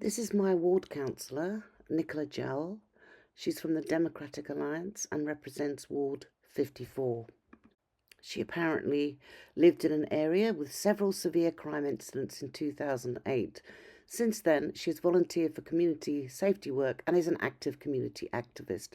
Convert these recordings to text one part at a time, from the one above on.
This is my ward councillor, Nicola Jowell. She's from the Democratic Alliance and represents Ward 54. She apparently lived in an area with several severe crime incidents in 2008. Since then, she has volunteered for community safety work and is an active community activist.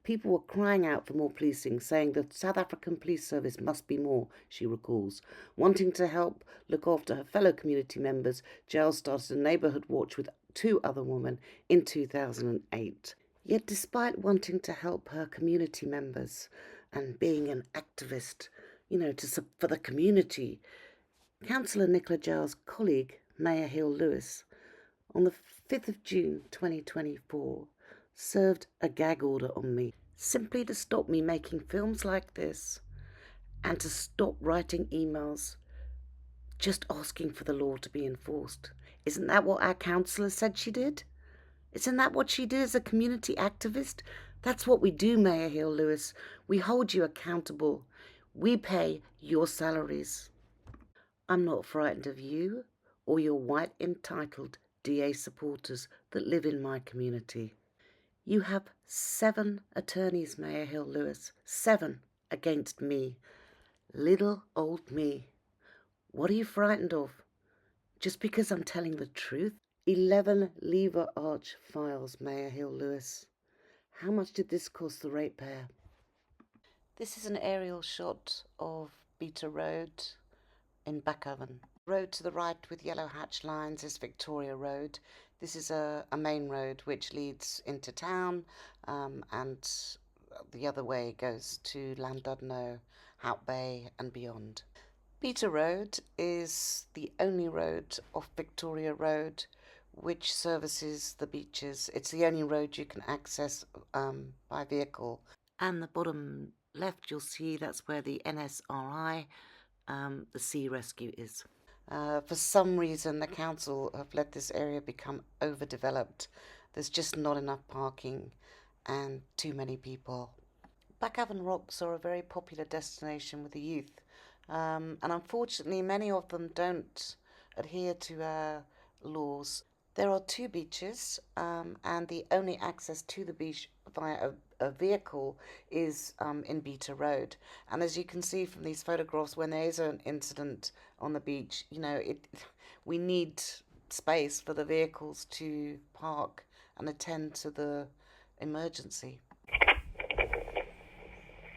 People were crying out for more policing, saying the South African police service must be more, she recalls. Wanting to help look after her fellow community members, Jowell started a neighbourhood watch with 2 other women in 2008. Yet despite wanting to help her community members and being an activist, for the community, Councillor Nicola Jowell's colleague, Mayor Hill Lewis, on the 5th of June 2024, served a gag order on me, simply to stop me making films like this and to stop writing emails just asking for the law to be enforced. Isn't that what our councillor said she did? Isn't that what she did as a community activist? That's what we do, Mayor Hill Lewis. We hold you accountable. We pay your salaries. I'm not frightened of you or your white entitled DA supporters that live in my community. You have 7 attorneys, Mayor Hill Lewis, 7 against me. Little old me. What are you frightened of? Just because I'm telling the truth? 11 lever arch files, Mayor Hill Lewis. How much did this cost the ratepayer? This is an aerial shot of Beta Road in Backhaven. Road to the right with yellow hatch lines is Victoria Road. This is a main road which leads into town, and the other way goes to Llandudno, Hout Bay and beyond. Beta Road is the only road off Victoria Road which services the beaches. It's the only road you can access by vehicle. And the bottom left, you'll see that's where the NSRI, the sea rescue, is. For some reason, the council have let this area become overdeveloped. There's just not enough parking and too many people. Backhaven Rocks are a very popular destination with the youth, and unfortunately many of them don't adhere to our laws. There are 2 beaches, and the only access to the beach via a vehicle is in Beta Road. And as you can see from these photographs, when there is an incident on the beach, we need space for the vehicles to park and attend to the emergency.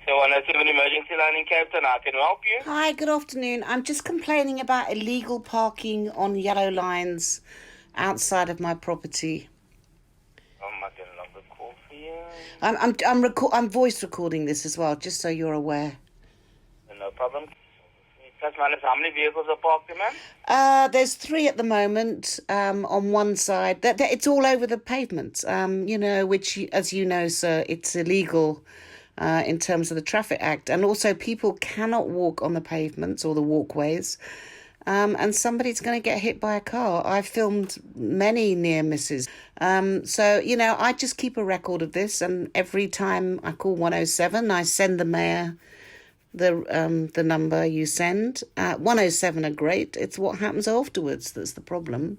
So 107 emergency line in Cape Town, how can we help you? Hi, good afternoon. I'm just complaining about illegal parking on yellow lines outside of my property. I can log the call for you. I'm voice recording this as well, just so you're aware. No problem. Plus minus, how many vehicles are parked there, ma'am? There's 3 at the moment on one side. It's all over the pavement, which, as you know, sir, it's illegal in terms of the Traffic Act. And also people cannot walk on the pavements or the walkways. And somebody's going to get hit by a car. I've filmed many near misses. I just keep a record of this, and every time I call 107, I send the mayor the number you send. 107 are great. It's what happens afterwards that's the problem.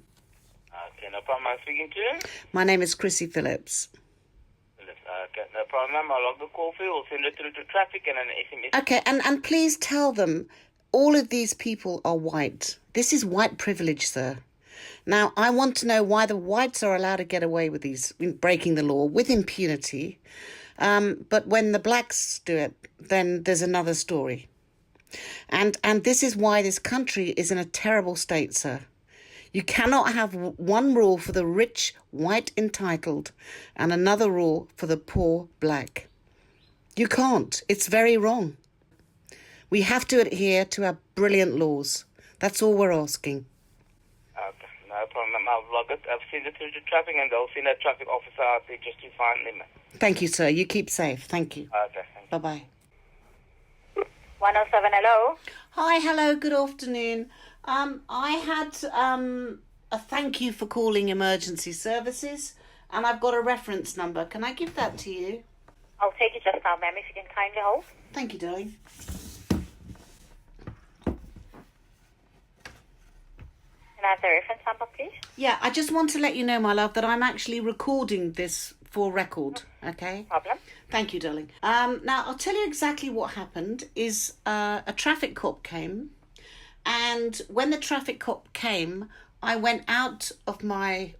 Okay, no problem. I'm speaking to you. My name is Chrissy Phillips. Okay, no problem, ma'am. I'll log the call for you. We'll send it through to traffic and an SMS. Okay, and please tell them all of these people are white. This is white privilege, sir. Now, I want to know why the whites are allowed to get away with these, breaking the law with impunity. But when the blacks do it, then there's another story. And this is why this country is in a terrible state, sir. You cannot have one rule for the rich, white, entitled, and another rule for the poor, black. You can't. It's very wrong. We have to adhere to our brilliant laws. That's all we're asking. Okay, no problem. I'll log it. I've sent it through to traffic, and they'll send a traffic officer out there just to find them. Thank you, sir. You keep safe. Thank you. Okay, thank you. Bye-bye. 107, hello. Hi, hello, good afternoon. I had a thank you for calling emergency services, and I've got a reference number. Can I give that to you? I'll take it just now, ma'am, if you can kindly hold. Thank you, darling. And Can I have the reference number, please? Yeah, I just want to let you know, my love, that I'm actually recording this for record, okay? Problem. Thank you, darling. Now, I'll tell you exactly what happened is a traffic cop came, and when the traffic cop came, I went out of I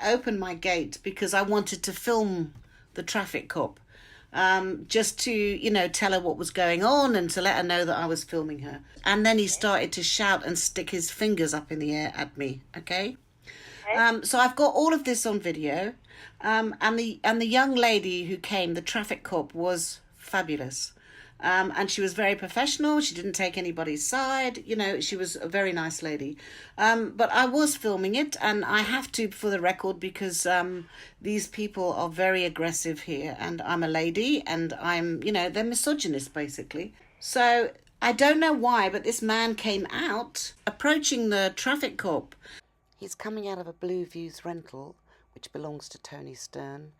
opened my gate because I wanted to film the traffic cop, just to, tell her what was going on and to let her know that I was filming her. And then he started to shout and stick his fingers up in the air at me, okay? So I've got all of this on video, and the young lady who came, the traffic cop, was fabulous, and she was very professional. She didn't take anybody's side. She was a very nice lady. But I was filming it, and I have to for the record because these people are very aggressive here, and I'm a lady, and they're misogynist basically. So I don't know why, but this man came out approaching the traffic cop. He's coming out of a Blue Views rental, which belongs to Tony Stern,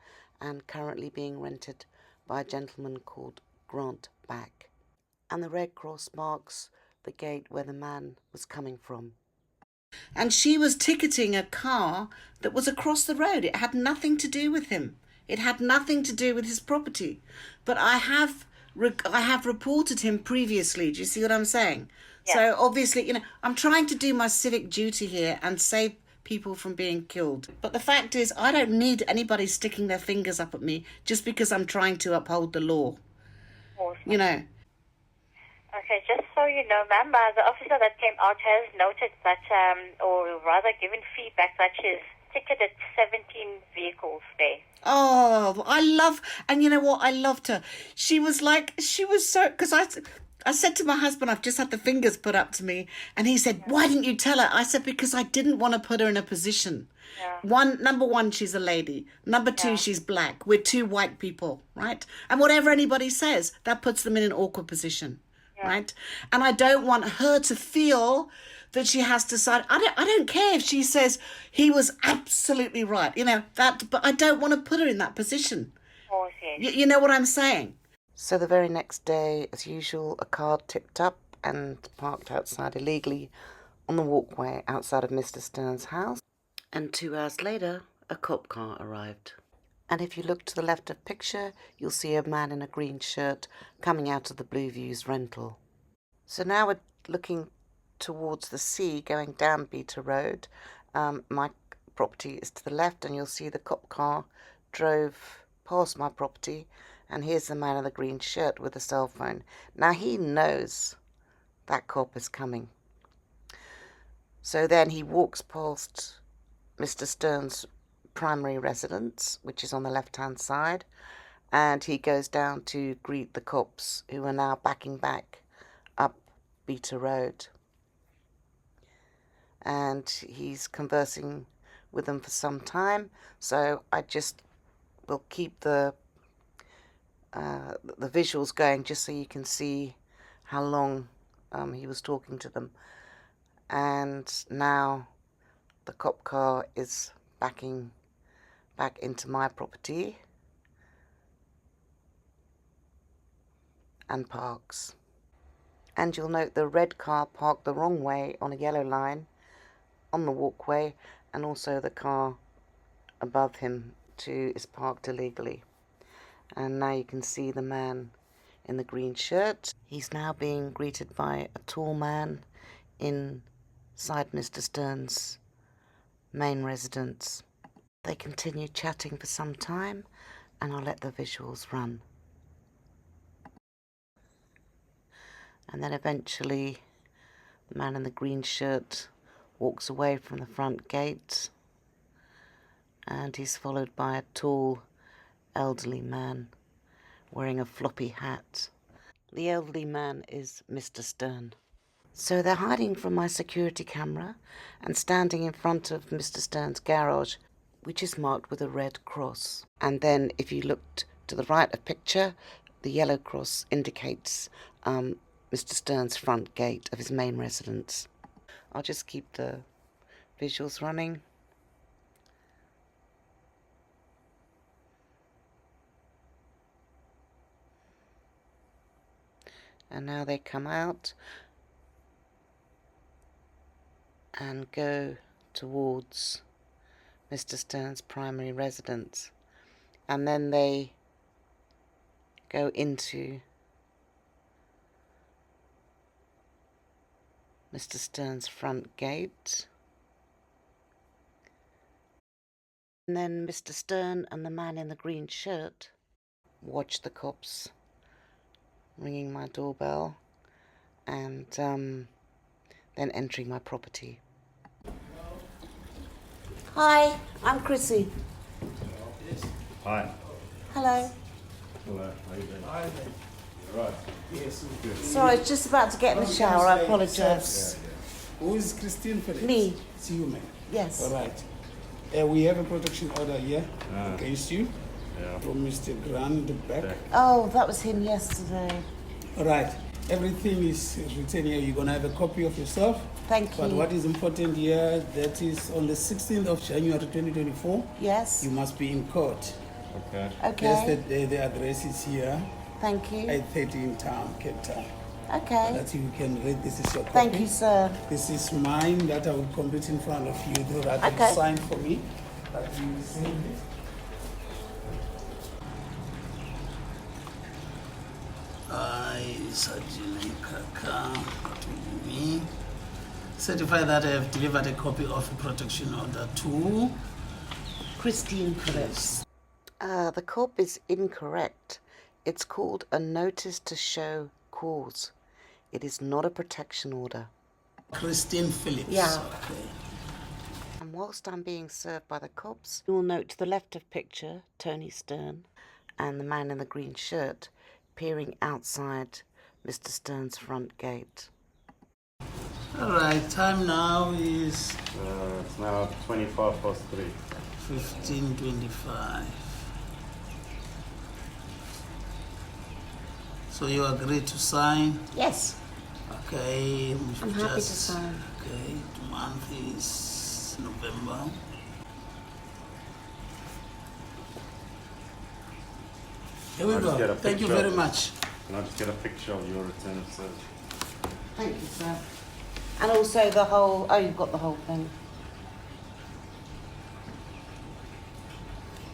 and currently being rented by a gentleman called Grant Back. And the red cross marks the gate where the man was coming from. And she was ticketing a car that was across the road. It had nothing to do with him. It had nothing to do with his property. But I have reported him previously. Do you see what I'm saying? Yeah. So obviously, I'm trying to do my civic duty here and save people from being killed. But the fact is, I don't need anybody sticking their fingers up at me just because I'm trying to uphold the law. Awesome. Okay, just so you know, ma'am, the officer that came out has noted that, or rather given feedback that she's ticketed 17 vehicles there. Oh, and you know what? I loved her. She was so, because I said to my husband, I've just had the fingers put up to me, and he said, why didn't you tell her? I said, because I didn't want to put her in a position. Yeah. Number one, she's a lady. Number two, she's black. We're two white people, right? And whatever anybody says, that puts them in an awkward position, right? And I don't want her to feel that she has to decide. I don't care if she says he was absolutely right, but I don't want to put her in that position. Oh, yes. You know what I'm saying? So the very next day, as usual, a car tipped up and parked outside illegally on the walkway outside of Mr. Stern's house. And 2 hours later, a cop car arrived. And if you look to the left of picture, you'll see a man in a green shirt coming out of the Blue Views rental. So now we're looking towards the sea, going down Beta Road. My property is to the left, and you'll see the cop car drove past my property. And here's the man in the green shirt with a cell phone. Now he knows that cop is coming. So then he walks past Mr. Stern's primary residence, which is on the left-hand side, and he goes down to greet the cops who are now backing back up Beta Road. And he's conversing with them for some time, so I just will keep the visuals going just so you can see how long he was talking to them. And now the cop car is backing back into my property and parks. And you'll note the red car parked the wrong way on a yellow line on the walkway, and also the car above him too is parked illegally. And now you can see the man in the green shirt. He's now being greeted by a tall man inside Mr. Stern's main residence. They continue chatting for some time, and I'll let the visuals run. And then eventually the man in the green shirt walks away from the front gate, and he's followed by a tall elderly man wearing a floppy hat. The elderly man is Mr. Stern. So they're hiding from my security camera and standing in front of Mr. Stern's garage, which is marked with a red cross. And then if you looked to the right of picture, the yellow cross indicates Mr. Stern's front gate of his main residence. I'll just keep the visuals running. And now they come out and go towards Mr. Stern's primary residence, and then they go into Mr. Stern's front gate. And then Mr. Stern and the man in the green shirt watch the cops ringing my doorbell and then entering my property. Hi, I'm Chrissy. Hi. Hello. Hello. How you doing? Hi there. You right? Yes. Good. Sorry, I was just about to get in the shower. I apologise. Who is Christine Phillips? Me. It's you, man. Yes. All right. We have a protection order here against you from Mr. Grandbeck. Oh, that was him yesterday. All right. Everything is written here. You're going to have a copy of yourself. Thank you. But what is important here, that is on the 16th of January 2024, Yes. you must be in court. Okay. Okay. Yes, the address is here, Thank you. 830 in town, Cape Town. Okay. That you can read. This is your copy. Thank you, sir. This is mine that I will complete in front of you. Do that Okay. and sign for me. That you received it. I, Sajini Kaka, that will be me. Certify that I have delivered a copy of a protection order to Christine Phillips. The corp is incorrect. It's called a notice to show cause. It is not a protection order. Christine Phillips. Yeah. Okay. And whilst I'm being served by the cops, you will note to the left of picture Tony Stern and the man in the green shirt peering outside Mr. Stern's front gate. All right. Time now is It's now 25 past 3. 15:25. So you agree to sign? Yes, Okay. I'm happy to sign. Okay. The month is November. Here we I'll just get go. a Thank you picture. very much. Can I just get a picture of your return of service? Thank you, sir. And also the whole, oh, you've got the whole thing.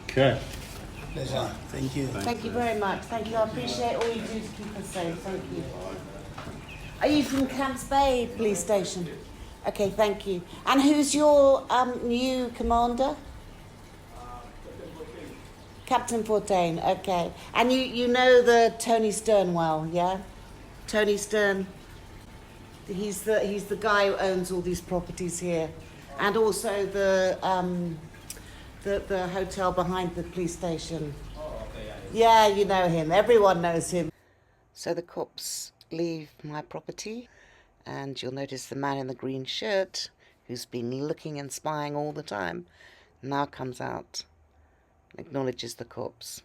Okay. Pleasure. Thank you. Thank you very much. Thank you. I appreciate all you do to keep us safe. Thank you. Are you from Camps Bay Police Station? Okay, thank you. And who's your new commander? Captain Fortain. Okay. And you know the Tony Stern well, yeah? Tony Stern. He's the guy who owns all these properties here, and also the hotel behind the police station. Yeah, you know him. Everyone knows him. So the cops leave my property, and you'll notice the man in the green shirt, who's been looking and spying all the time, now comes out and acknowledges the cops.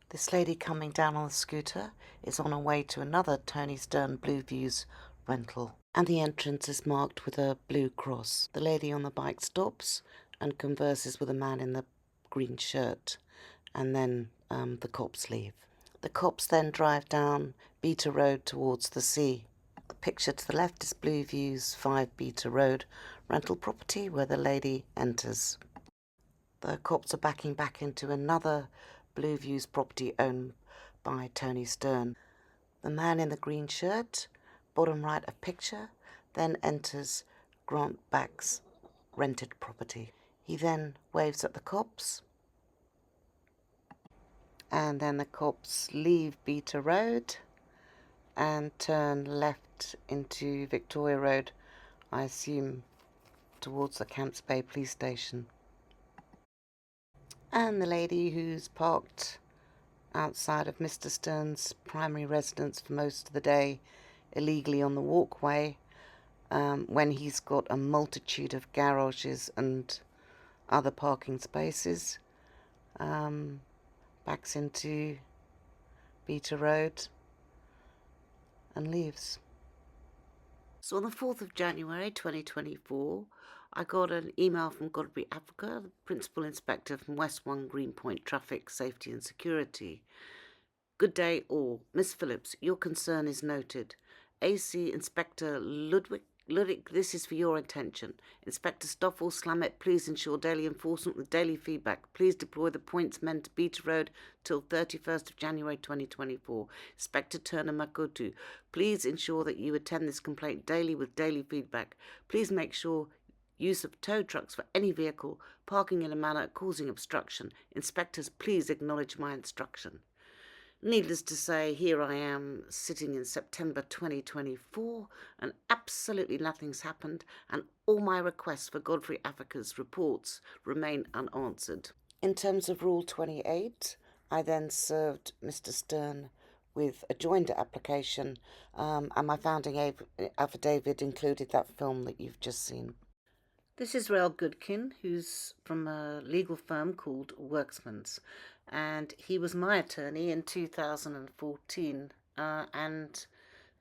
This lady coming down on the scooter is on her way to another Tony Stern Blue Views rental, and the entrance is marked with a blue cross. The lady on the bike stops and converses with a man in the green shirt, and then the cops leave. The cops then drive down Beta Road towards the sea. The picture to the left is Blue Views 5 Beta Road rental property where the lady enters. The cops are backing back into another Blue Views property owned by Tony Stern. The man in the green shirt, bottom right of picture, then enters Grant Back's rented property. He then waves at the cops, and then the cops leave Beta Road and turn left into Victoria Road, I assume towards the Camps Bay Police Station. And the lady who's parked outside of Mr. Stern's primary residence for most of the day illegally on the walkway, when he's got a multitude of garages and other parking spaces, backs into Beta Road and leaves. So on the 4th of January 2024, I got an email from Godbury Africa, the Principal Inspector from West 1 Greenpoint Traffic Safety and Security. Good day all. Miss Phillips, your concern is noted. AC Inspector Ludwig this is for your attention. Inspector Stoffel Slamet, please ensure daily enforcement with daily feedback. Please deploy the points men to Beta Road till 31st of January 2024. Inspector Turner Makutu, please ensure that you attend this complaint daily with daily feedback. Please make sure use of tow trucks for any vehicle parking in a manner causing obstruction. Inspectors, please acknowledge my instruction. Needless to say, here I am sitting in September 2024 and absolutely nothing's happened, and all my requests for Godfrey Africa's reports remain unanswered. In terms of Rule 28, I then served Mr. Stern with a joinder application, and my founding affidavit included that film that you've just seen. This is Rael Goodkin, who's from a legal firm called Worksmans, and he was my attorney in 2014 and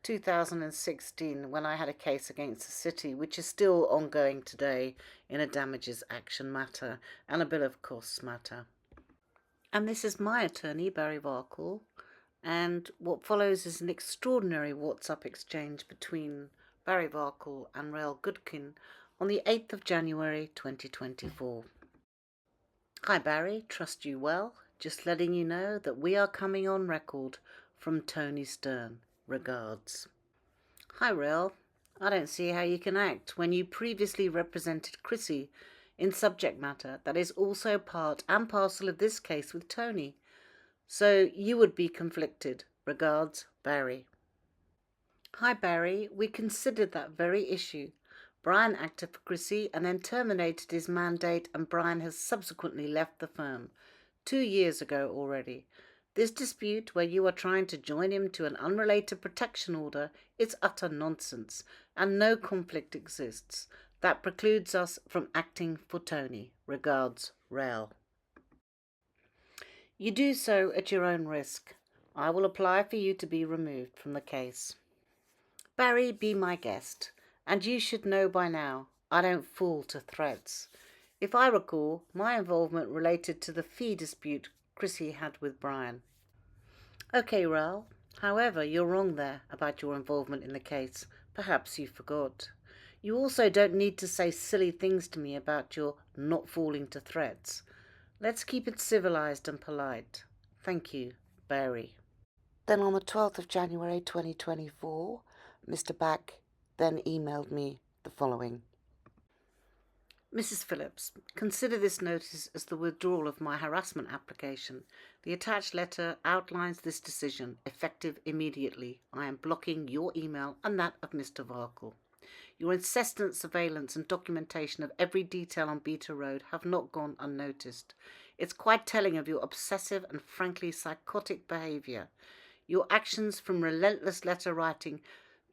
2016 when I had a case against the city, which is still ongoing today in a damages action matter and a bill of costs matter. And this is my attorney, Barry Varkle, and what follows is an extraordinary WhatsApp exchange between Barry Varkle and Rael Goodkin on the 8th of January 2024. Hi Barry, trust you well. Just letting you know that we are coming on record from Tony Stern. Regards. Hi Rael, I don't see how you can act when you previously represented Chrissy in subject matter that is also part and parcel of this case with Tony. So you would be conflicted. Regards, Barry. Hi Barry, we considered that very issue. Brian acted for Chrissy and then terminated his mandate, and Brian has subsequently left the firm 2 years ago already. This dispute, where you are trying to join him to an unrelated protection order, is utter nonsense, and no conflict exists. That precludes us from acting for Tony. Regards, Rael. You do so at your own risk. I will apply for you to be removed from the case. Barry, be my guest, and you should know by now I don't fall to threats. If I recall, my involvement related to the fee dispute Chrissy had with Brian. Okay, Rael. However, you're wrong there about your involvement in the case. Perhaps you forgot. You also don't need to say silly things to me about your not falling to threats. Let's keep it civilized and polite. Thank you, Barry. Then on the 12th of January 2024, Mr. Back then emailed me the following. Mrs. Phillips, consider this notice as the withdrawal of my harassment application. The attached letter outlines this decision, effective immediately. I am blocking your email and that of Mr. Varkle. Your incessant surveillance and documentation of every detail on Beta Road have not gone unnoticed. It's quite telling of your obsessive and frankly psychotic behaviour. Your actions, from relentless letter writing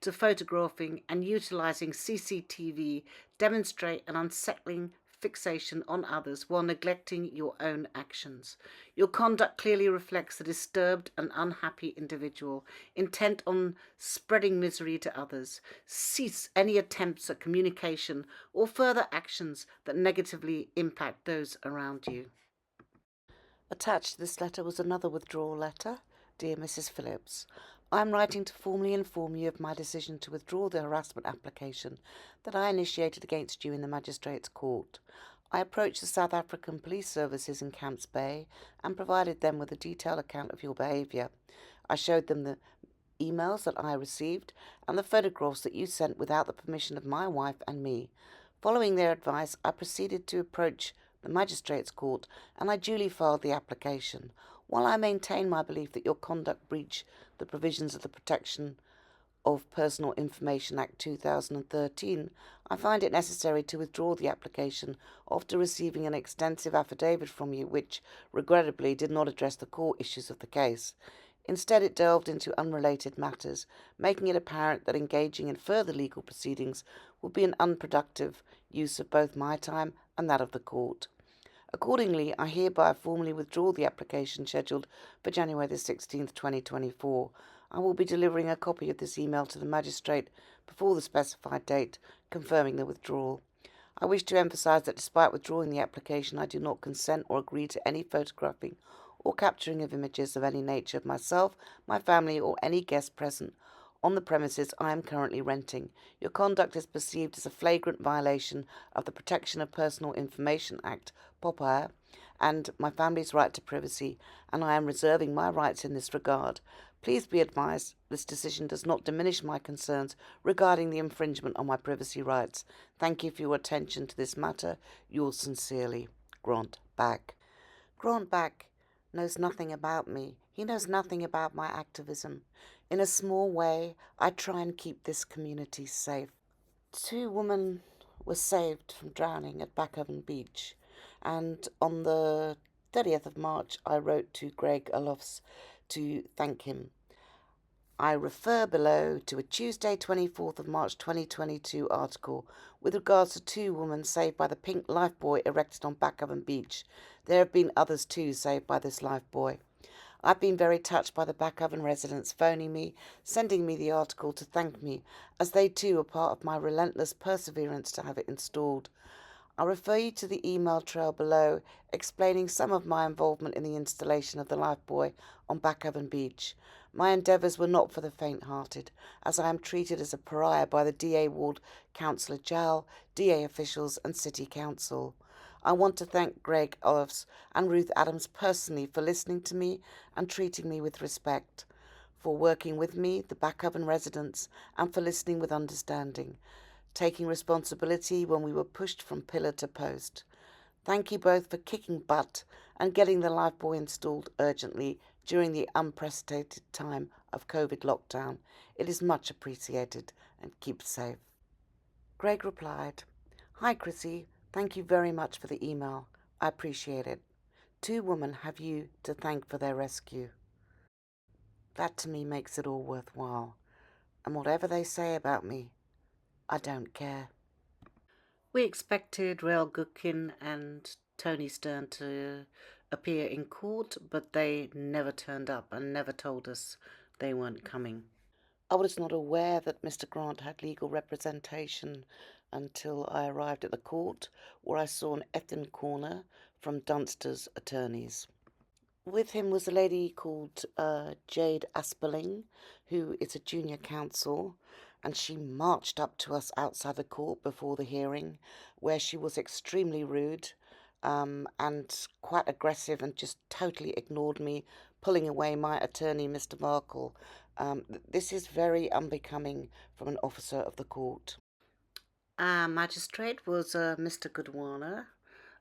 to photographing and utilising CCTV, demonstrate an unsettling fixation on others while neglecting your own actions. Your conduct clearly reflects a disturbed and unhappy individual, intent on spreading misery to others. Cease any attempts at communication or further actions that negatively impact those around you. Attached to this letter was another withdrawal letter. Dear Mrs. Phillips, I am writing to formally inform you of my decision to withdraw the harassment application that I initiated against you in the Magistrate's Court. I approached the South African Police Services in Camps Bay and provided them with a detailed account of your behaviour. I showed them the emails that I received and the photographs that you sent without the permission of my wife and me. Following their advice, I proceeded to approach the Magistrate's Court and I duly filed the application. While I maintain my belief that your conduct breached the provisions of the Protection of Personal Information Act 2013, I find it necessary to withdraw the application after receiving an extensive affidavit from you which, regrettably, did not address the core issues of the case. Instead, it delved into unrelated matters, making it apparent that engaging in further legal proceedings would be an unproductive use of both my time and that of the court. Accordingly, I hereby formally withdraw the application scheduled for January the 16th, 2024. I will be delivering a copy of this email to the magistrate before the specified date, confirming the withdrawal. I wish to emphasise that despite withdrawing the application, I do not consent or agree to any photographing or capturing of images of any nature of myself, my family, or any guest present on the premises I am currently renting. Your conduct is perceived as a flagrant violation of the Protection of Personal Information Act, POPA, and my family's right to privacy, and I am reserving my rights in this regard. Please be advised this decision does not diminish my concerns regarding the infringement on my privacy rights. Thank you for your attention to this matter. Yours sincerely, Grant Back. Grant Back knows nothing about me. He knows nothing about my activism. In a small way, I try and keep this community safe. 2 women were saved from drowning at Backhaven Beach, and on the 30th of March, I wrote to Greg Olofs to thank him. I refer below to a Tuesday 24th of March 2022 article with regards to 2 women saved by the pink lifebuoy erected on Backhaven Beach. There have been others too saved by this lifebuoy. I've been very touched by the Backhaven residents phoning me, sending me the article to thank me, as they too are part of my relentless perseverance to have it installed. I refer you to the email trail below explaining some of my involvement in the installation of the lifebuoy on Backhaven Beach. My endeavours were not for the faint-hearted, as I am treated as a pariah by the DA Ward Councillor Jal, DA officials and City Council. I want to thank Greg Olofs and Ruth Adams personally for listening to me and treating me with respect, for working with me, the Backhaven residents, and for listening with understanding, taking responsibility when we were pushed from pillar to post. Thank you both for kicking butt and getting the lifebuoy installed urgently during the unprecedented time of COVID lockdown. It is much appreciated, and keep safe. Greg replied, "Hi Chrissy, thank you very much for the email. I appreciate it. 2 women have you to thank for their rescue." That to me makes it all worthwhile. And whatever they say about me, I don't care. We expected Rael Goodkin and Tony Stern to appear in court, but they never turned up and never told us they weren't coming. I was not aware that Mr. Grant had legal representation until I arrived at the court, where I saw an Ethan Corner from Dunster's attorneys. With him was a lady called Jade Asperling, who is a junior counsel, and she marched up to us outside the court before the hearing, where she was extremely rude and quite aggressive and just totally ignored me, pulling away my attorney, Mr. Markle. This is very unbecoming from an officer of the court. Magistrate was Mr. Godwana,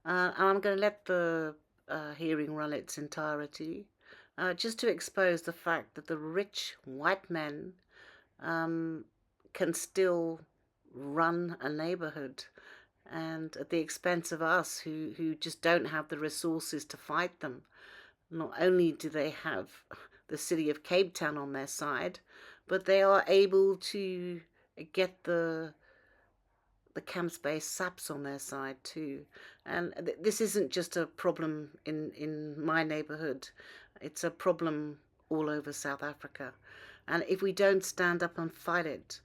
and I'm going to let the hearing run its entirety, just to expose the fact that the rich white men can still run a neighbourhood, and at the expense of us who just don't have the resources to fight them. Not only do they have the city of Cape Town on their side, but they are able to get the camps-based SAPS on their side too. And this isn't just a problem in my neighbourhood. It's a problem all over South Africa. And if we don't stand up and fight it,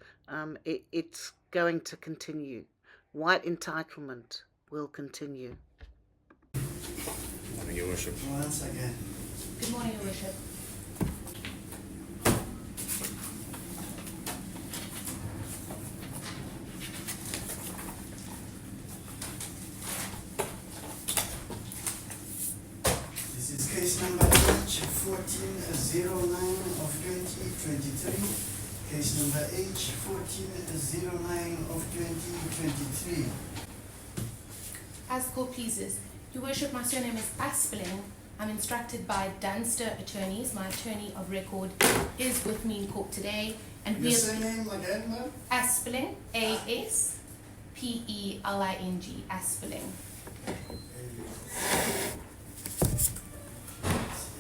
it's going to continue. White entitlement will continue. Morning, Your Worship. Once again. Good morning, Your Worship. This is case number H1409 of 2023. Case number H1409 of 2023. As court pleases, Your Worship, my surname is Asperling. I'm instructed by Dunster attorneys. My attorney of record is with me in court today. And Your surname again, ma'am? Asperling, A-S-P-E-L-I-N-G, Asperling.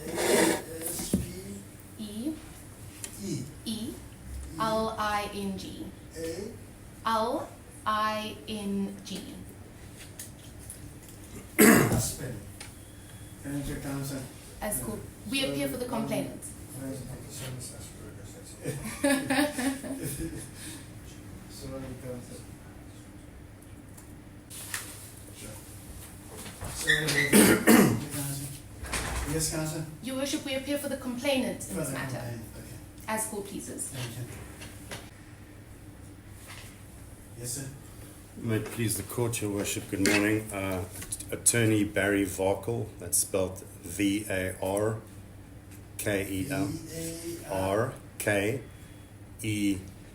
A-S-P-E-L-I-N-G. L-I-N-G. Aspen. Thank you, counsel. As court, we appear for the complainant. Sorry, counsel. Yes, counsel. Your Worship, we appear for the complainant in this matter. Okay. As court pleases. Thank you. Yes, sir. May it please the court, your worship, good morning. Attorney Barry Varkel, that's spelled Varkel.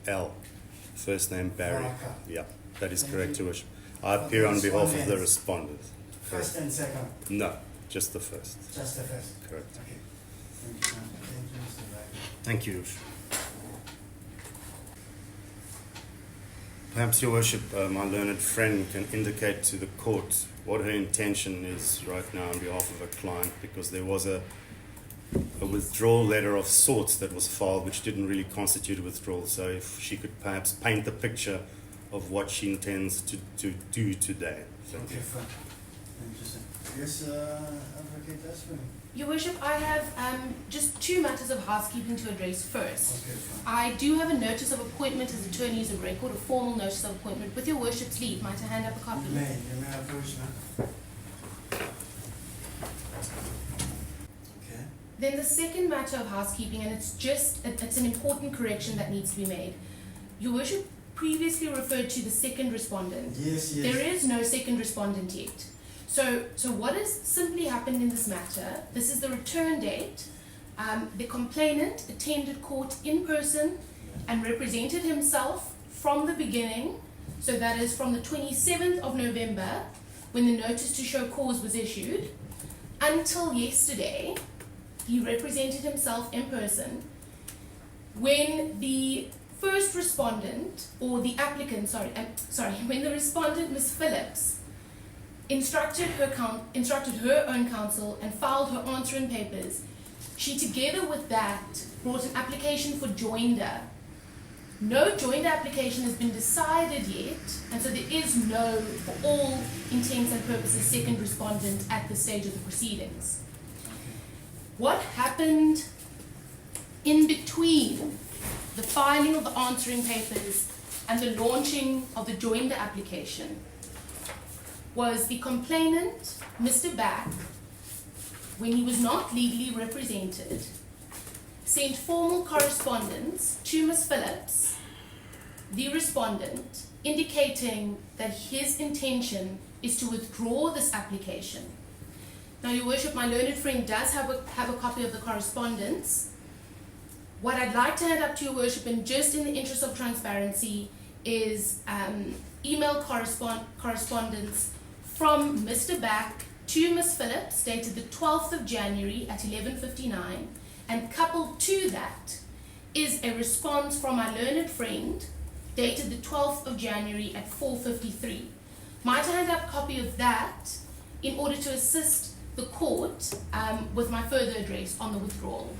Varkel. First name Barry. Varkel. Yeah, that is Thank correct, you. your worship. I appear on behalf of the respondent. First and second, No, just the first. just the first. Correct. Okay. Thank you, ma'am. Thank you, Mr. Black. Thank you, Your Worship. Perhaps, Your Worship, my learned friend can indicate to the court what her intention is right now on behalf of her client, because there was a withdrawal letter of sorts that was filed which didn't really constitute a withdrawal. So if she could perhaps paint the picture of what she intends to do today. Thank Okay, you. fine. Thank you, sir. Yes, Advocate Aspen. Your Worship, I have just two matters of housekeeping to address first. Okay, fine. I do have a notice of appointment as attorneys of record, a formal notice of appointment. With Your Worship's leave, might I hand up a copy? You may approach now. Okay. Then the second matter of housekeeping, and it's an important correction that needs to be made. Your Worship previously referred to the second respondent. Yes, yes. There is no second respondent yet. So what has simply happened in this matter, this is the return date. The complainant attended court in person and represented himself from the beginning, so that is from the 27th of November, when the notice to show cause was issued, until yesterday. He represented himself in person. When the first respondent, or the applicant, when the respondent, Ms. Phillips, instructed her own counsel and filed her answering papers, she together with that brought an application for joinder. No joinder application has been decided yet, and so there is no, for all intents and purposes, second respondent at this stage of the proceedings. What happened in between the filing of the answering papers and the launching of the joinder application was the complainant, Mr. Back, when he was not legally represented, sent formal correspondence to Ms. Phillips, the respondent, indicating that his intention is to withdraw this application. Now, Your Worship, my learned friend does have a copy of the correspondence. What I'd like to hand up to Your Worship, and just in the interest of transparency, is email correspondence from Mr. Back to Ms. Phillips, dated the 12th of January at 11:59, and coupled to that is a response from my learned friend, dated the 12th of January at 4:53. Might I hand up a copy of that in order to assist the court with my further address on the withdrawal?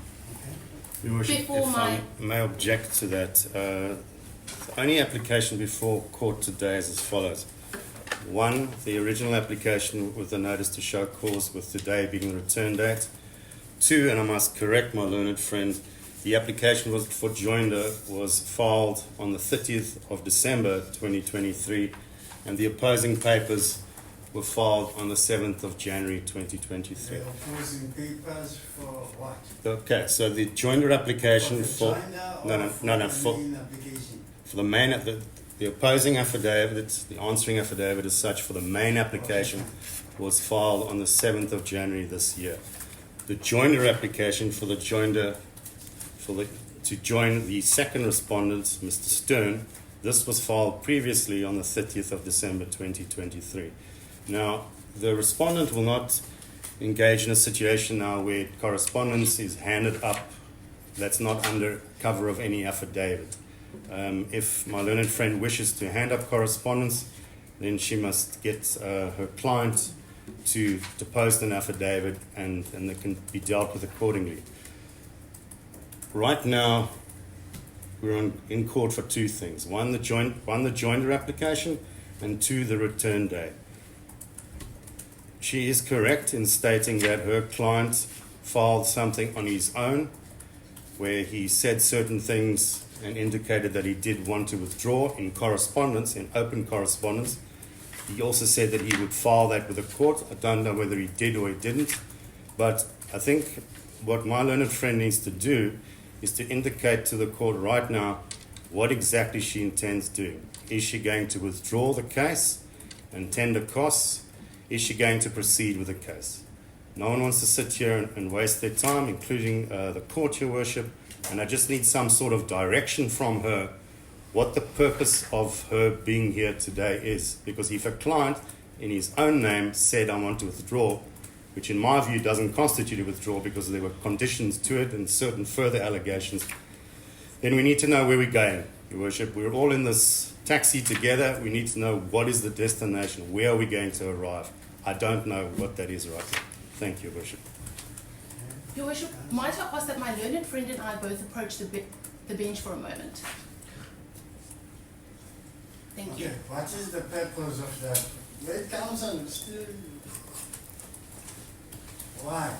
Your Worship, Before if I may object to that, the only application before court today is as follows. One, the original application with the notice to show cause, with today being the return date. Two, and I must correct my learned friend, the application for joinder was filed on the 30th of December 2023, and the opposing papers were filed on the 7th of January 2023. The opposing papers for what? Okay, so the joinder application For the joinder or for the main application? the main, the opposing affidavit, the answering affidavit as such for the main application was filed on the 7th of January this year. The joinder application for the joinder, to join the second respondent, Mr. Stern, this was filed previously on the 30th of December 2023. Now, the respondent will not engage in a situation now where correspondence is handed up that's not under cover of any affidavit. If my learned friend wishes to hand up correspondence, then she must get her client to post an affidavit, and it can be dealt with accordingly. Right now, we're in court for two things. One, the joinder application, and two, the return date. She is correct in stating that her client filed something on his own where he said certain things and indicated that he did want to withdraw in correspondence, in open correspondence. He also said that he would file that with the court. I don't know whether he did or he didn't, but I think what my learned friend needs to do is to indicate to the court right now what exactly she intends doing. Is she going to withdraw the case and tender costs? Is she going to proceed with the case? No one wants to sit here and waste their time, including the court, Your Worship, and I just need some sort of direction from her what the purpose of her being here today is. Because if a client in his own name said, I want to withdraw, which in my view doesn't constitute a withdrawal because there were conditions to it and certain further allegations, then we need to know where we're going, Your Worship. We're all in this taxi together. We need to know what is the destination, where are we going to arrive. I don't know what that is right now. Thank you, Your Worship. Your Worship, might I ask that my learned friend and I both approach the bench for a moment? Thank you. Okay, what is the purpose of that? Wait, counsel, still. Why?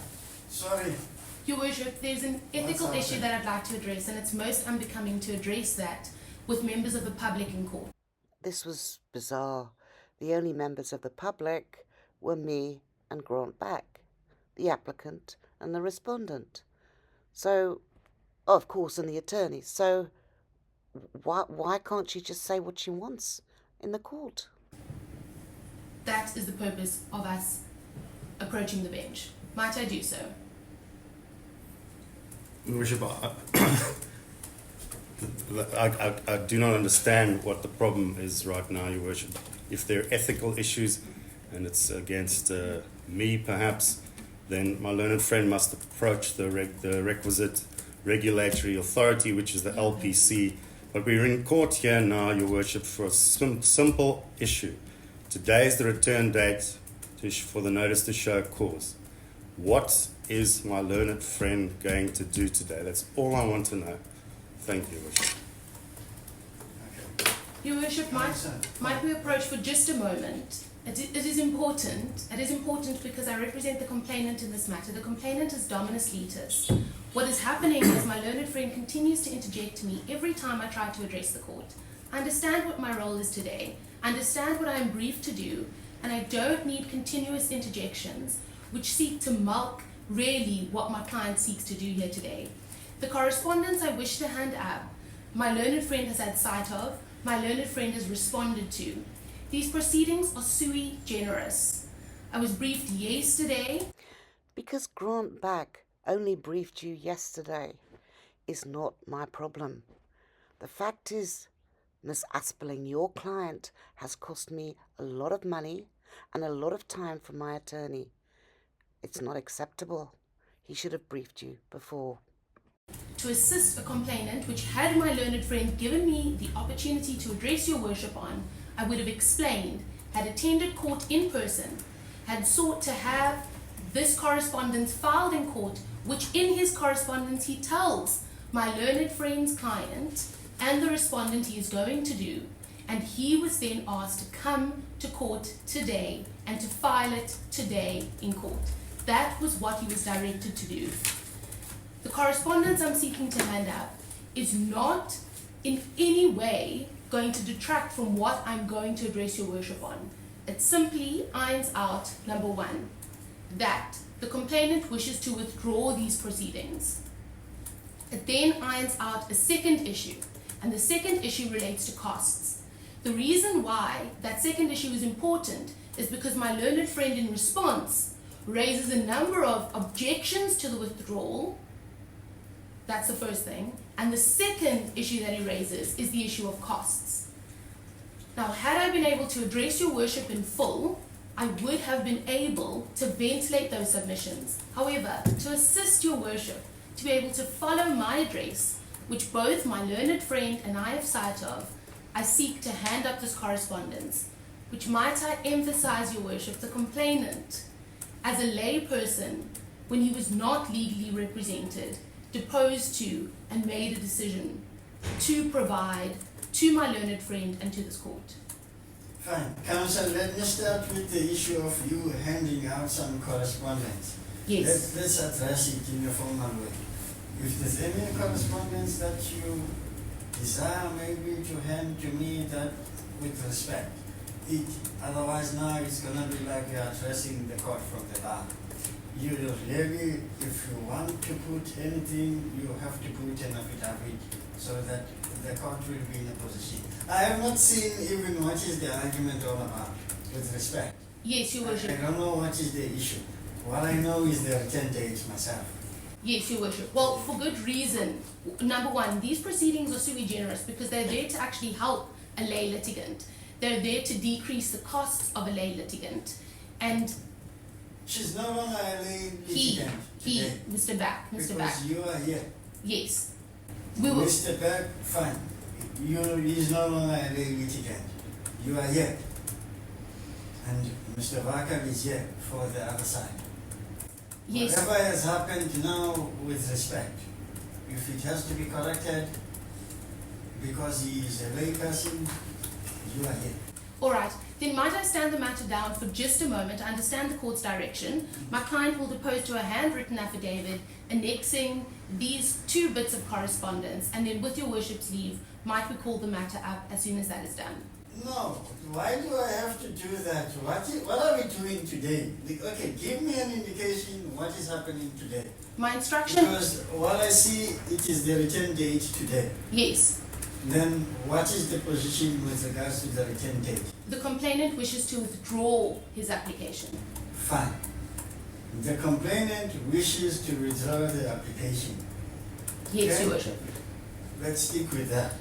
Sorry. Your Worship, there's an ethical issue that I'd like to address, and it's most unbecoming to address that with members of the public in court. This was bizarre. The only members of the public were me and Grant Back, the applicant and the respondent. So, of course, and the attorney. So, why can't she just say what she wants in the court? That is the purpose of us approaching the bench. Might I do so? Your Worship, I do not understand what the problem is right now, Your Worship. If there are ethical issues and it's against me perhaps, then my learned friend must approach the requisite regulatory authority, which is the LPC. But we're in court here now, Your Worship, for a simple issue. Today is the return date for the notice to show cause. What is my learned friend going to do today? That's all I want to know. Thank you, Your Worship. Your Worship, might we approach for just a moment? It is important. It is important because I represent the complainant in this matter. The complainant is Dominus Litis. What is happening is my learned friend continues to interject me every time I try to address the court. I understand what my role is today. I understand what I am briefed to do, and I don't need continuous interjections which seek to mulk really what my client seeks to do here today. The correspondence I wish to hand up, my learned friend has had sight of, my learned friend has responded to. These proceedings are sui generis. I was briefed yesterday. Because Grant Back only briefed you yesterday is not my problem. The fact is, Miss Aspeling, your client has cost me a lot of money and a lot of time for my attorney. It's not acceptable. He should have briefed you before. To assist a complainant, which had my learned friend given me the opportunity to address your worship on, I would have explained, had attended court in person, had sought to have this correspondence filed in court, which in his correspondence he tells my learned friend's client and the respondent he is going to do, and he was then asked to come to court today and to file it today in court. That was what he was directed to do. The correspondence I'm seeking to hand up is not in any way going to detract from what I'm going to address your worship on. It simply irons out, number one, that the complainant wishes to withdraw these proceedings. It then irons out a second issue, and the second issue relates to costs. The reason why that second issue is important is because my learned friend in response raises a number of objections to the withdrawal. That's the first thing. And the second issue that he raises is the issue of costs. Now, had I been able to address your worship in full, I would have been able to ventilate those submissions. However, to assist your worship to be able to follow my address, which both my learned friend and I have sight of, I seek to hand up this correspondence, which might I emphasize, your worship, the complainant, as a lay person, when he was not legally represented, deposed to and made a decision to provide to my learned friend and to this court. Fine. Counsel, let me start with the issue of you handing out some correspondence. Yes. Let's address it in a formal way. If there's any correspondence that you desire maybe to hand to me, that with respect. Otherwise now it's going to be like you're addressing the court from the bar. you really, if you want to put anything, you have to put an affidavit so that the court will be in a position. I have not seen even what is the argument all about, with respect. Yes, Your Worship. I don't know what is the issue. What I know is the return date myself. Yes, Your Worship. Well, for good reason. Number one, these proceedings are sui generis because they're there to actually help a lay litigant. They're there to decrease the costs of a lay litigant. And She's no longer a lay litigant today. Mr. Back, Mr. Because Back. you are here. Yes. We will. Mr. Back, fine. He's no longer a lay litigant. You are here. And Mr. Vakar is here for the other side. Yes. Whatever has happened now, with respect, if it has to be corrected because he is a lay person, you are here. All right. Then might I stand the matter down for just a moment? I understand the court's direction. My client will depose to a handwritten affidavit annexing these 2 bits of correspondence, and then with Your Worship's leave, might we call the matter up as soon as that is done? No, why do I have to do that? What are we doing today? Okay, give me an indication what is happening today. My instruction. Because what I see, it is the return date today. Yes. Then what is the position with regards to the return date? The complainant wishes to withdraw his application. Fine. The complainant wishes to withdraw the application. Yes, Okay. Your Worship. Let's stick with that.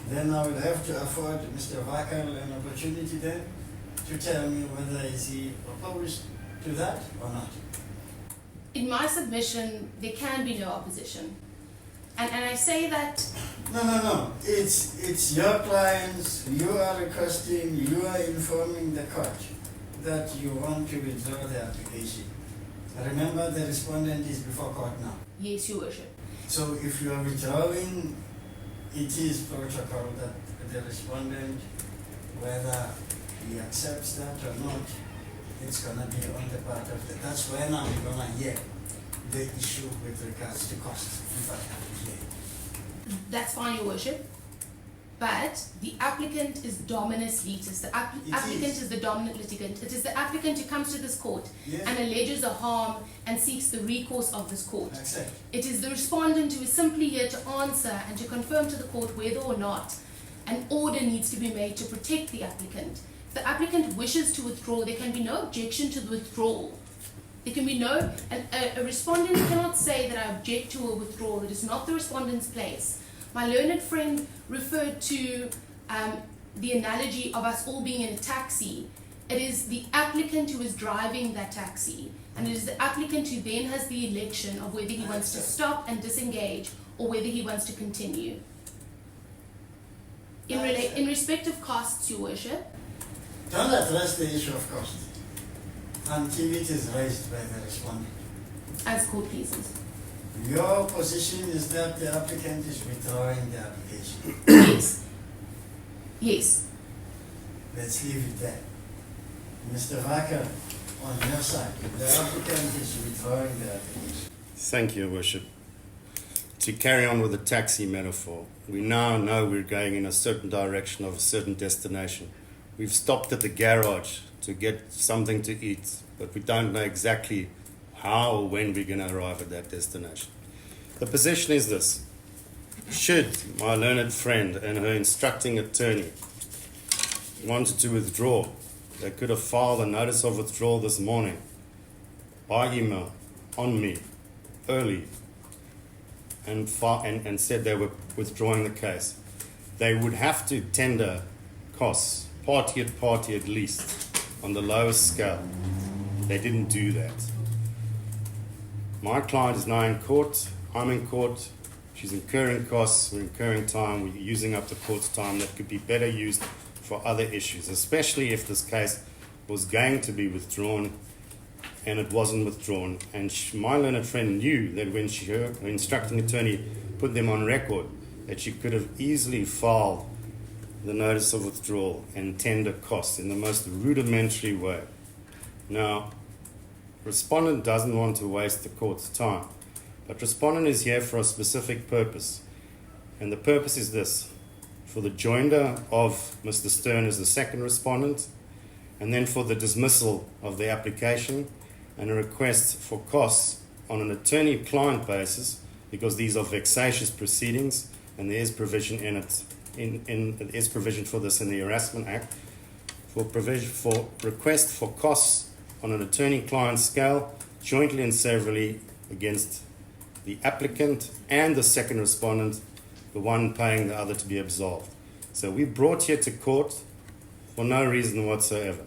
Then I will have to afford Mr. Vakar an opportunity then to tell me whether is he opposed to that or not. In my submission, there can be no opposition. And I say that. No. It's your clients, you are requesting, you are informing the court that you want to withdraw the application. Remember, the respondent is before court now. Yes, Your Worship. So if you are withdrawing, it is protocol that the respondent, whether he accepts that or not, it's going to be on the part of the. That's when I'm going to hear the issue with regards to costs, if I have it here. That's fine, Your Worship. But the applicant is dominus litis. The applicant is the dominant litigant. It is the applicant who comes to this court Yes. and alleges a harm and seeks the recourse of this court. Accept. It is the respondent who is simply here to answer and to confirm to the court whether or not an order needs to be made to protect the applicant. If the applicant wishes to withdraw, there can be no objection to the withdrawal. There can be no, a respondent cannot say that I object to a withdrawal. It is not the respondent's place. My learned friend referred to the analogy of us all being in a taxi. It is the applicant who is driving that taxi, and it is the applicant who then has the election of whether he wants to stop and disengage or whether he wants to continue. In respect of costs, Your Worship. Don't address the issue of cost until it is raised by the respondent. As court pleases. Your position is that the applicant is withdrawing the application. Yes. Yes. Let's leave it there. Mr. Vakar, on your side, the applicant is withdrawing the application. Thank you, Your Worship. To carry on with the taxi metaphor, we now know we're going in a certain direction of a certain destination. We've stopped at the garage to get something to eat, but we don't know exactly how or when we're going to arrive at that destination. The position is this. Should my learned friend and her instructing attorney wanted to withdraw, they could have filed a notice of withdrawal this morning by email on me early and said they were withdrawing the case. They would have to tender costs, party at least, on the lowest scale. They didn't do that. My client is now in court, I'm in court, she's incurring costs, we're incurring time, we're using up the court's time that could be better used for other issues, especially if this case was going to be withdrawn and it wasn't withdrawn. And my learned friend knew that when her instructing attorney put them on record, that she could have easily filed the notice of withdrawal and tender costs in the most rudimentary way. Now, respondent doesn't want to waste the court's time, but respondent is here for a specific purpose, and the purpose is this: for the joinder of Mr. Stern as the second respondent, and then for the dismissal of the application, and a request for costs on an attorney-client basis, because these are vexatious proceedings, and there is provision in it. There is provision for this in the Harassment Act, for request for costs on an attorney-client scale, jointly and severally against the applicant and the second respondent, the one paying the other to be absolved. So we brought here to court for no reason whatsoever.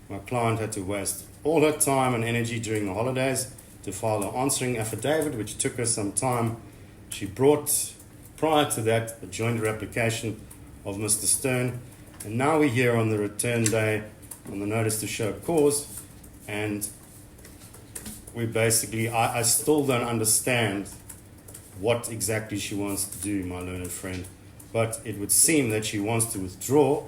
My client had to waste all her time and energy during the holidays to file an answering affidavit, which took her some time. She brought, prior to that, the jointer application of Mr. Stern, and now we're here on the return day on the notice to show cause, and we basically, I still don't understand what exactly she wants to do, my learned friend, but it would seem that she wants to withdraw,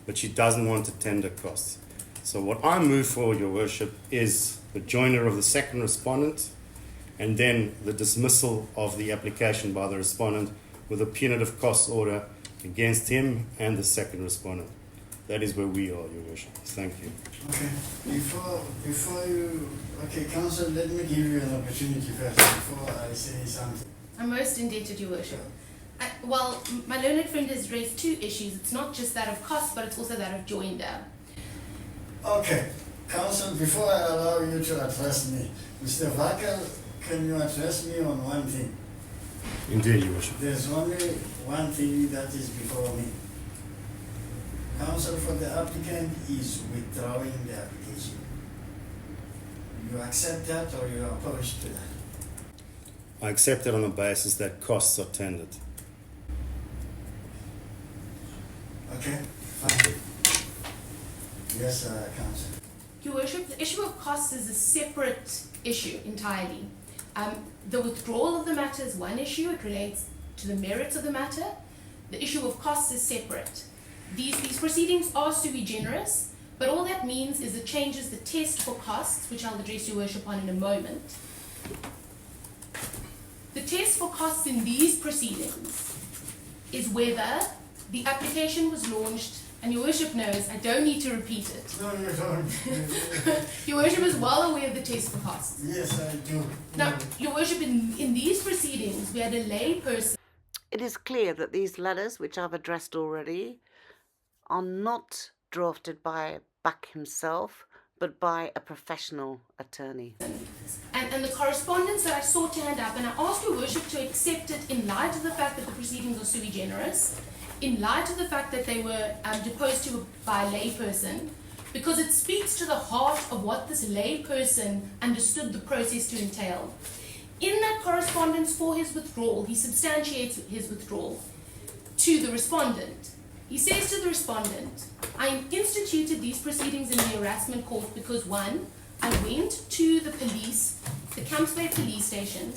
but she doesn't want to tender costs. So what I move for, Your Worship, is the joiner of the second respondent, and then the dismissal of the application by the respondent with a punitive costs order against him and the second respondent. That is where we are, Your Worship. Thank you. Okay, before you, okay, Counsel, let me give you an opportunity first before I say something. I'm most indebted, Your Worship. Well, my learned friend has raised two issues. It's not just that of cost, but it's also that of joinder. Okay, Counsel, before I allow you to address me, Mr. Vakel, can you address me on one thing? Indeed, Your Worship. There's only one thing that is before me. Counsel for the applicant is withdrawing the application. You accept that or you are opposed to that? I accept it on the basis that costs are tendered. Okay, fine. Yes, Counsel. Your Worship, the issue of costs is a separate issue entirely. The withdrawal of the matter is one issue. It relates to the merits of the matter. The issue of costs is separate. These proceedings are sui generis, but all that means is it changes the test for costs, which I'll address Your Worship on in a moment. The test for costs in these proceedings is whether the application was launched, and Your Worship knows, I don't need to repeat it. No, you don't. Your Worship is well aware of the test for costs. Yes, I do. Now, Your Worship, in these proceedings, we had a lay person. It is clear that these letters, which I've addressed already, are not drafted by Buck himself, but by a professional attorney. And the correspondence that I sought to hand up, and I ask Your Worship to accept it in light of the fact that the proceedings are sui generis, in light of the fact that they were deposed to by a layperson, because it speaks to the heart of what this layperson understood the process to entail. In that correspondence for his withdrawal, he substantiates his withdrawal to the respondent. He says to the respondent, I instituted these proceedings in the harassment court because, one, I went to the police, the Camps Bay police station.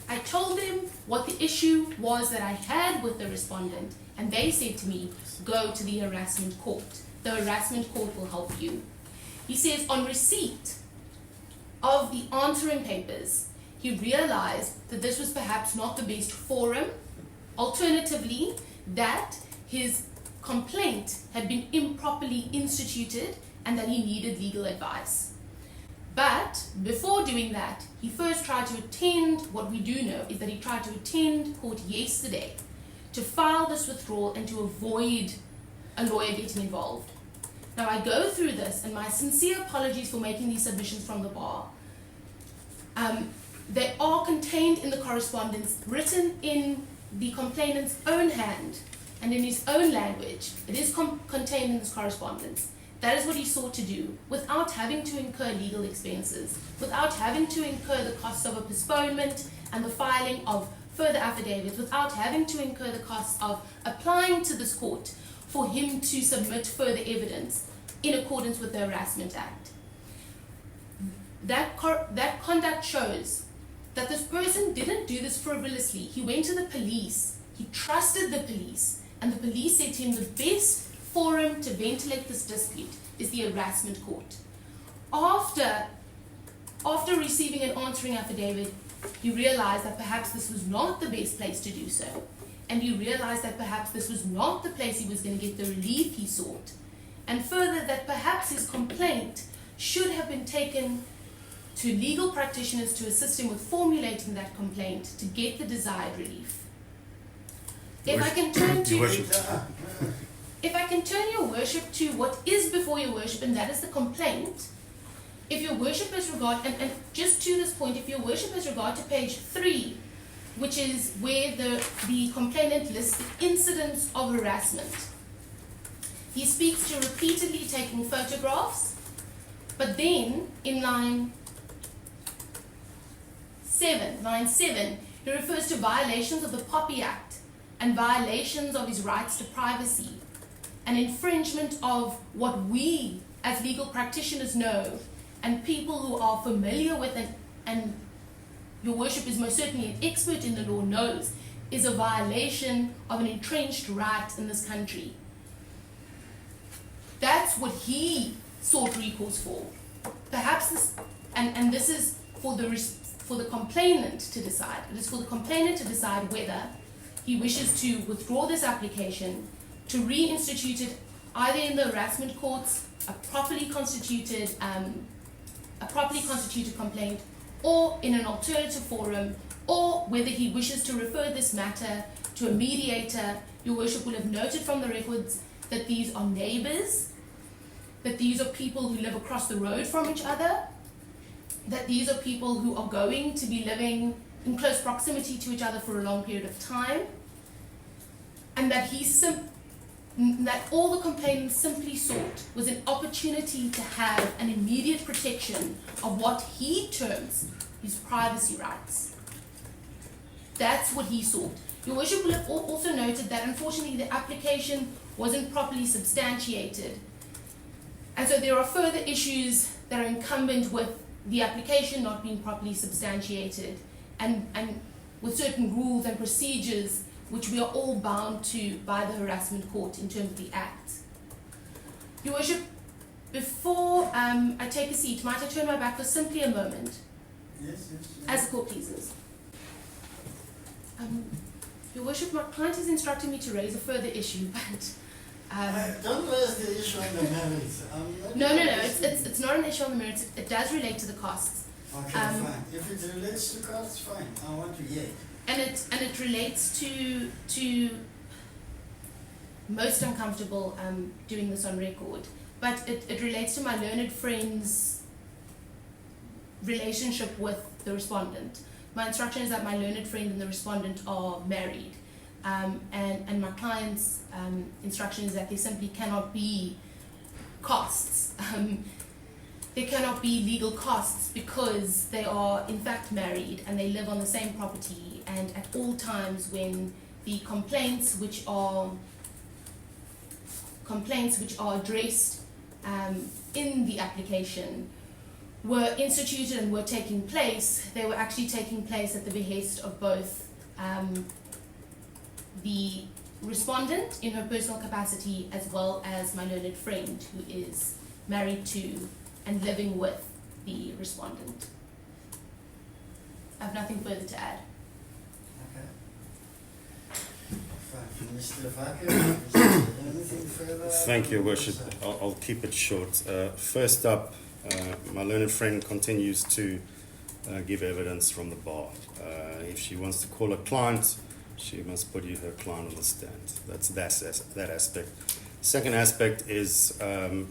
I told them what the issue was that I had with the respondent, and they said to me, go to the harassment court. The harassment court will help you. He says, on receipt of the answering papers, he realized that this was perhaps not the best forum. Alternatively, that his complaint had been improperly instituted and that he needed legal advice. But before doing that, he first tried to attend, what we do know is that he tried to attend court yesterday to file this withdrawal and to avoid a lawyer getting involved. Now I go through this, and my sincere apologies for making these submissions from the bar. They are contained in the correspondence, written in the complainant's own hand and in his own language. It is contained in this correspondence. That is what he sought to do, without having to incur legal expenses, without having to incur the cost of a postponement and the filing of further affidavits, without having to incur the cost of applying to this court for him to submit further evidence in accordance with the Harassment Act. That conduct shows that this person didn't do this frivolously. He went to the police, he trusted the police, and the police said to him the best forum to ventilate this dispute is the harassment court. After receiving an answering affidavit, he realized that perhaps this was not the best place to do so, and he realized that perhaps this was not the place he was going to get the relief he sought, and further that perhaps his complaint should have been taken to legal practitioners to assist him with formulating that complaint to get the desired relief. If I can turn to, Your Worship. if I can turn your worship to what is before your worship, and that is the complaint. If your worship has regard, and just to this point, if your worship has regard to page 3, which is where the complainant lists the incidents of harassment. He speaks to repeatedly taking photographs, but then in line 7, he refers to violations of the Poppy Act and violations of his rights to privacy, an infringement of what we as legal practitioners know and people who are familiar with it, and your worship is most certainly an expert in the law knows, is a violation of an entrenched right in this country. That's what he sought recourse for. Perhaps this, and this is for the complainant to decide. It is for the complainant to decide whether he wishes to withdraw this application, to reinstitute it either in the harassment courts, a properly constituted complaint, or in an alternative forum, or whether he wishes to refer this matter to a mediator. Your worship will have noted from the records that these are neighbours, that these are people who live across the road from each other, that these are people who are going to be living in close proximity to each other for a long period of time, and that that all the complainant simply sought was an opportunity to have an immediate protection of what he terms his privacy rights. That's what he sought. Your worship will have also noted that unfortunately the application wasn't properly substantiated, and so there are further issues that are incumbent with the application not being properly substantiated, and with certain rules and procedures which we are all bound to by the harassment court in terms of the Act. Your worship, before I take a seat, might I turn my back for simply a moment? Yes. As the court pleases. Your worship, my client has instructed me to raise a further issue, but Don't raise the issue on the merits. no, it's not an issue on the merits. It does relate to the costs. Okay, fine. If it relates to costs, fine. I want to hear. And it relates to most uncomfortable doing this on record, but it relates to my learned friend's relationship with the respondent. My instruction is that my learned friend and the respondent are married, and my client's instruction is that there simply cannot be costs. There cannot be legal costs because they are in fact married and they live on the same property, and at all times when the complaints which are addressed in the application were instituted and were taking place, they were actually taking place at the behest of both the respondent in her personal capacity as well as my learned friend who is married to and living with the respondent. I have nothing further to add. Okay. Fine. Mr. Vaca, is there anything further? Thank you, Worship. I'll keep it short. First up, my learned friend continues to give evidence from the bar. If she wants to call a client, she must put her client on the stand. That's that aspect. Second aspect is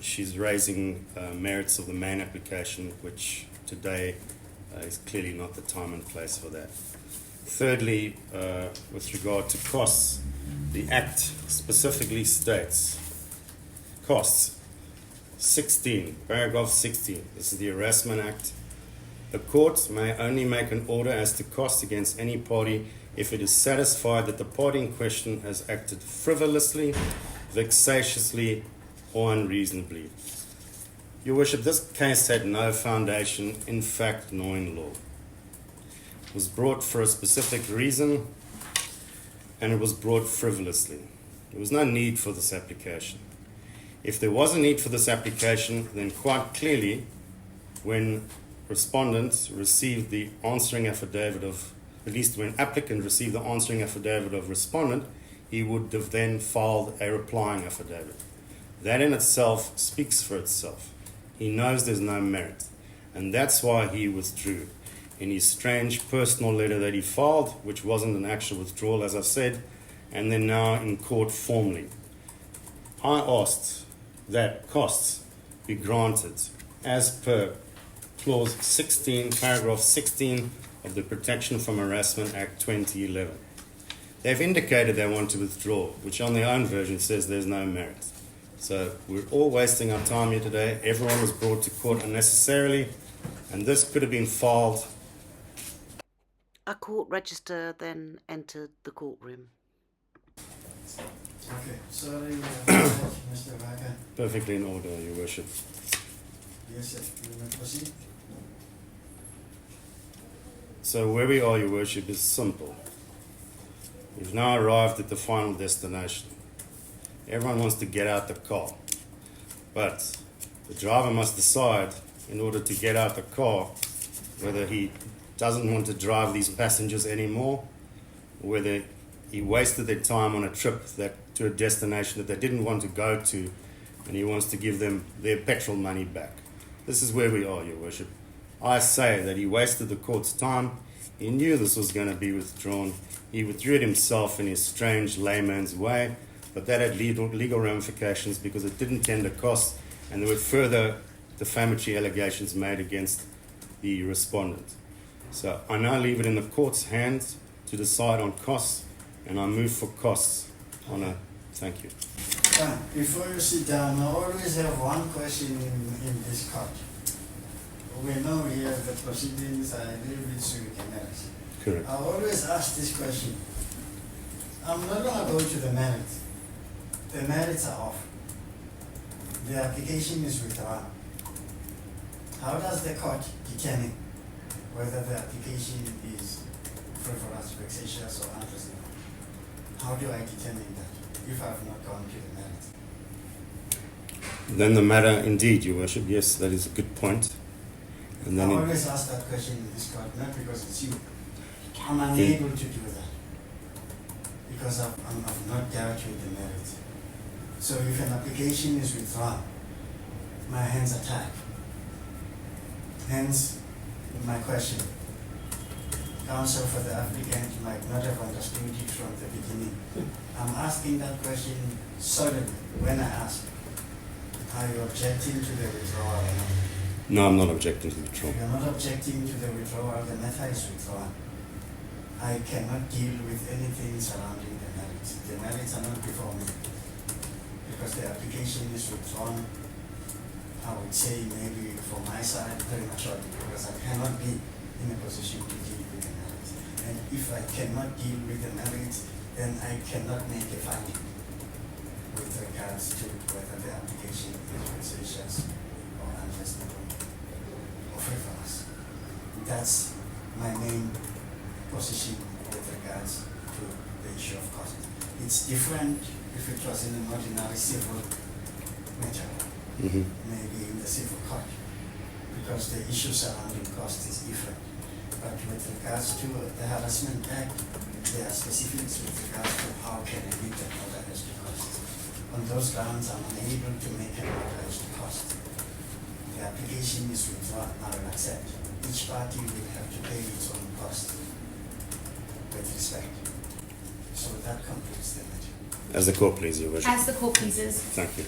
she's raising merits of the main application, which today is clearly not the time and place for that. Thirdly, with regard to costs, the Act specifically states costs. 16, paragraph 16, this is the Harassment Act. The court may only make an order as to costs against any party if it is satisfied that the party in question has acted frivolously, vexatiously, or unreasonably. Your Worship, this case had no foundation in fact nor in law. It was brought for a specific reason, and it was brought frivolously. There was no need for this application. If there was a need for this application, then quite clearly, when respondents received the answering affidavit of, at least when applicant received the answering affidavit of respondent, he would have then filed a replying affidavit. That in itself speaks for itself. He knows there's no merit. And that's why he withdrew. In his strange personal letter that he filed, which wasn't an actual withdrawal, as I said, and then now in court formally. I asked that costs be granted as per Clause 16, Paragraph 16 of the Protection from Harassment Act 2011. They've indicated they want to withdraw, which on their own version says there's no merit. So we're all wasting our time here today. Everyone was brought to court unnecessarily, and this could have been filed. A court register then entered the courtroom. Okay, sorry, Mr. Vaca. Perfectly in order, Your Worship. Yes, sir. You may proceed. So where we are, Your Worship, is simple. We've now arrived at the final destination. Everyone wants to get out the car, but the driver must decide, in order to get out the car, whether he doesn't want to drive these passengers anymore, or whether he wasted their time on a trip to a destination that they didn't want to go to, and he wants to give them their petrol money back. This is where we are, Your Worship. I say that he wasted the court's time. He knew this was going to be withdrawn. He withdrew it himself in his strange layman's way, but that had legal ramifications because it didn't tender costs, and there were further defamatory allegations made against the respondent. So I now leave it in the court's hands to decide on costs, and I move for costs on a thank you. Before you sit down, I always have one question in this court. We know here the proceedings are a little bit sui generis. Correct. I always ask this question. I'm not going to go to the merits. The merits are off. The application is withdrawn. How does the court determine whether the application is frivolous, vexatious, or unreasonable? How do I determine that if I've not gone to the merits? Then the matter, indeed, Your Worship, yes, that is a good point. And I then always ask that question in this court, not because it's you. I'm unable to do that because I've not dealt with the merits. So if an application is withdrawn, my hands are tied. Hence, my question. Counsel for the applicant might not have understood it from the beginning. I'm asking that question solely when I ask, are you objecting to the withdrawal or not? no, I'm not objecting to the If withdrawal. you're not objecting to the withdrawal, the matter is withdrawn. I cannot deal with anything surrounding the merits. The merits are not before me. Because the application is withdrawn, I would say maybe from my side prematurely, because I cannot be in a position to deal with the merits. And if I cannot deal with the merits, then I cannot make a finding with regards to whether the application is vexatious or unreasonable or frivolous. That's my main position with regards to the issue of cost. It's different if it was in an ordinary civil matter, maybe in the civil court, because the issue surrounding cost is different. But with regards to the Harassment Act, there are specifics with regards to how can a legal order as to cost. On those grounds, I'm unable to make an order as to cost. The application is withdrawn, I will accept. Each party will have to pay its own cost with respect. So that completes the matter. As the court please, Your Worship. As the court pleases. Thank you.